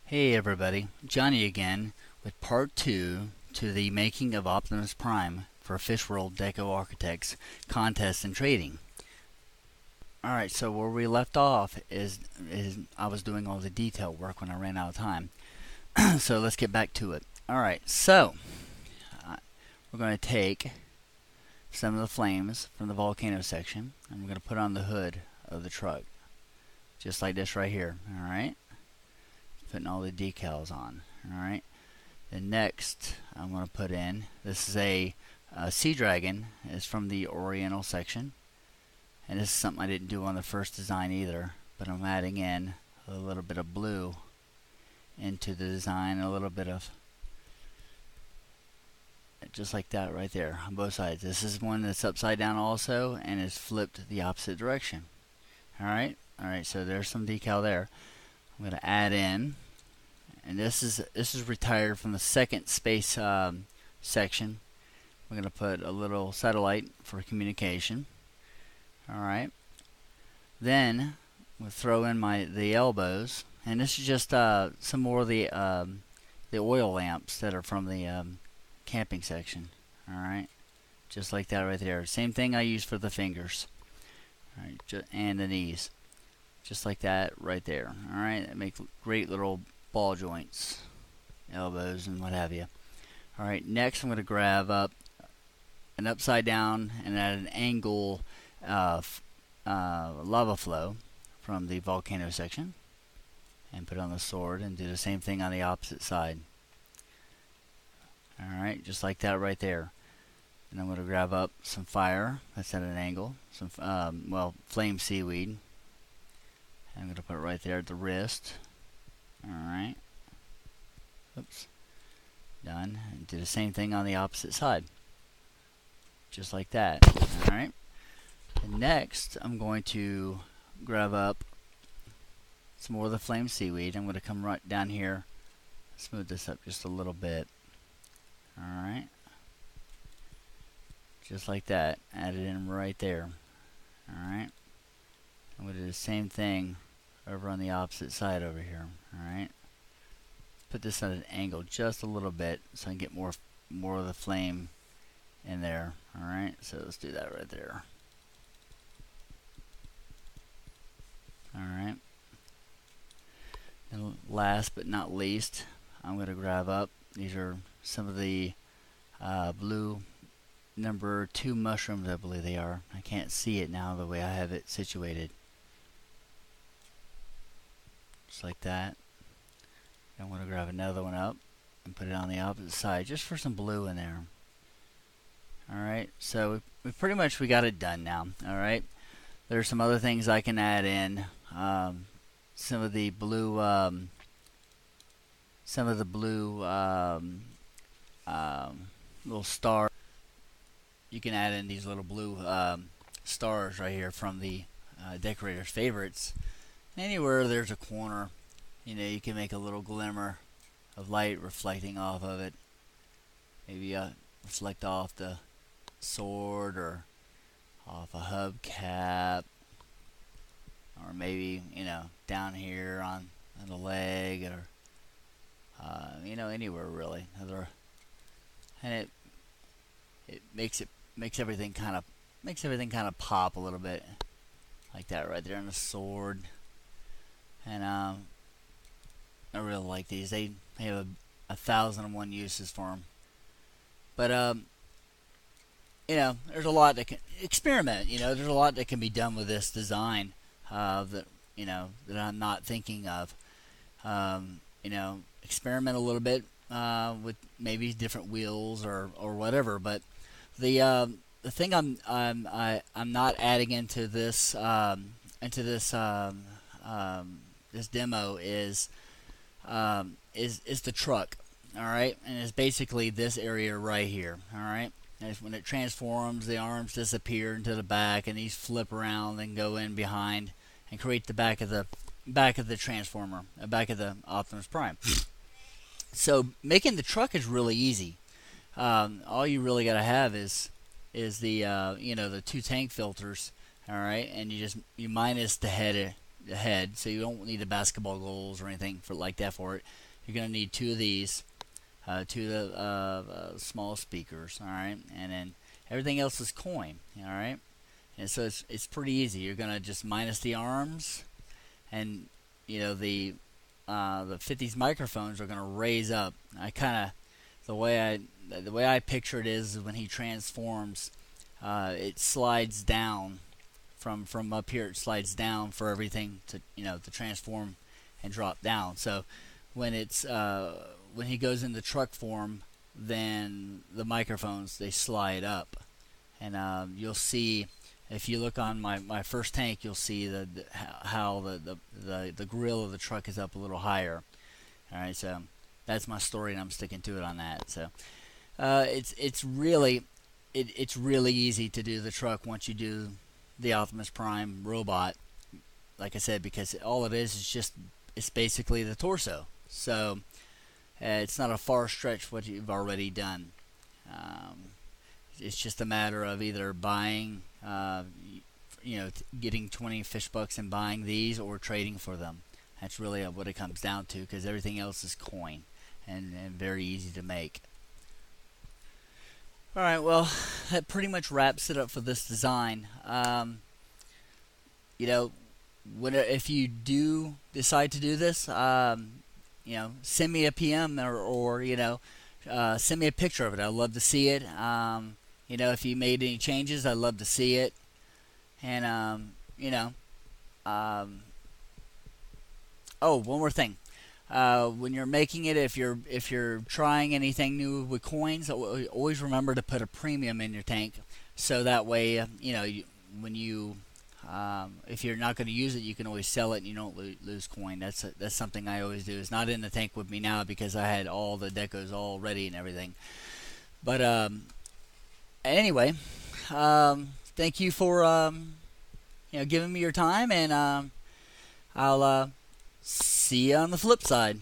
Hey everybody, Johnny again with part 2 to the making of Optimus Prime for Fishworld Deco Architects Contest and Trading. Alright, so where we left off is I was doing all the detail work when I ran out of time. So let's get back to it. Alright, so we're going to take some of the flames from the volcano section and we're going to put on the hood of the truck. Just like this right here. Alright. Putting all the decals on. Alright. Then next I'm going to put in, this is a Sea Dragon. It's from the Oriental section. And this is something I didn't do on the first design either. But I'm adding in a little bit of blue into the design. A little bit of, just like that right there on both sides. This is one that's upside down also and is flipped the opposite direction. Alright. Alright, so there's some decal there. I'm going to add in, and this is retired from the second space section. We're going to put a little satellite for communication. Alright. Then we'll throw in the elbows, and this is just some more of the oil lamps that are from the camping section. Alright. Just like that right there. Same thing I use for the fingers. Alright, and the knees. Just like that right there. Alright, that makes great little ball joints, elbows and what have you. Alright, next I'm going to grab up an upside down and at an angle lava flow from the volcano section and put on the sword and do the same thing on the opposite side. Alright, just like that right there. And I'm going to grab up some fire that's at an angle, some flame seaweed. I'm going to put it right there at the wrist. Alright. Oops. Done. And do the same thing on the opposite side. Just like that. Alright. And next, I'm going to grab up some more of the flame seaweed. I'm going to come right down here, smooth this up just a little bit. Alright. Just like that. Add it in right there. Alright. I'm going to do the same thing over on the opposite side over here. Alright. Put this at an angle just a little bit so I can get more of the flame in there. Alright, so let's do that right there. Alright. And last but not least, I'm going to grab up, these are some of the blue number 2 mushrooms, I believe they are. I can't see it now the way I have it situated. Just like that. I'm going to grab another one up and put it on the opposite side just for some blue in there. Alright, so we pretty much got it done now. Alright, there's some other things I can add in. Some of the blue little stars. You can add in these little blue stars right here from the decorator's favorites. Anywhere there's a corner, you can make a little glimmer of light reflecting off of it. Maybe reflect off the sword or off a hubcap, or maybe down here on the leg, or anywhere really. And it makes everything kind of pop a little bit, like that right there on the sword. And I really like these. They have 1,001 uses for them. But there's a lot that can experiment. There's a lot that can be done with this design that I'm not thinking of. Experiment a little bit with maybe different wheels or whatever. But the thing I'm not adding into this this demo is the truck. Alright, and it's basically this area right here. Alright, and when it transforms, the arms disappear into the back, and these flip around and go in behind and create the back of the transformer, the back of the Optimus Prime. So making the truck is really easy. All you really got to have is the the 2 tank filters. Alright, and you minus the head head, so you don't need the basketball goals or anything for like that for it. You're going to need 2 of these, 2 of the small speakers, all right, and then everything else is coin, all right. And so it's pretty easy. You're going to just minus the arms, and you know the 50s microphones are going to raise up. The way I picture it is when he transforms, it slides down from up here. It slides down for everything to transform and drop down. So when he goes into truck form, then the microphones, they slide up, and you'll see. If you look on my first tank, you'll see how the grill of the truck is up a little higher. All right, so that's my story, and I'm sticking to it on that. So it's really easy to do the truck once you do the Optimus Prime robot. Like I said, because all it is it's basically the torso. So it's not a far stretch what you've already done. It's just a matter of either buying, getting 20 fish bucks and buying these, or trading for them. That's really what it comes down to, because everything else is coin and very easy to make. Alright, well, that pretty much wraps it up for this design. If you do decide to do this, send me a PM or send me a picture of it. I'd love to see it. If you made any changes, I'd love to see it. And one more thing. When you're making it, if you're trying anything new with coins, always remember to put a premium in your tank, so that way if you're not going to use it, you can always sell it and you don't lose coin. That's something I always do. It's not in the tank with me now because I had all the decos all ready and everything. But anyway, thank you for giving me your time, and I'll see you on the flip side.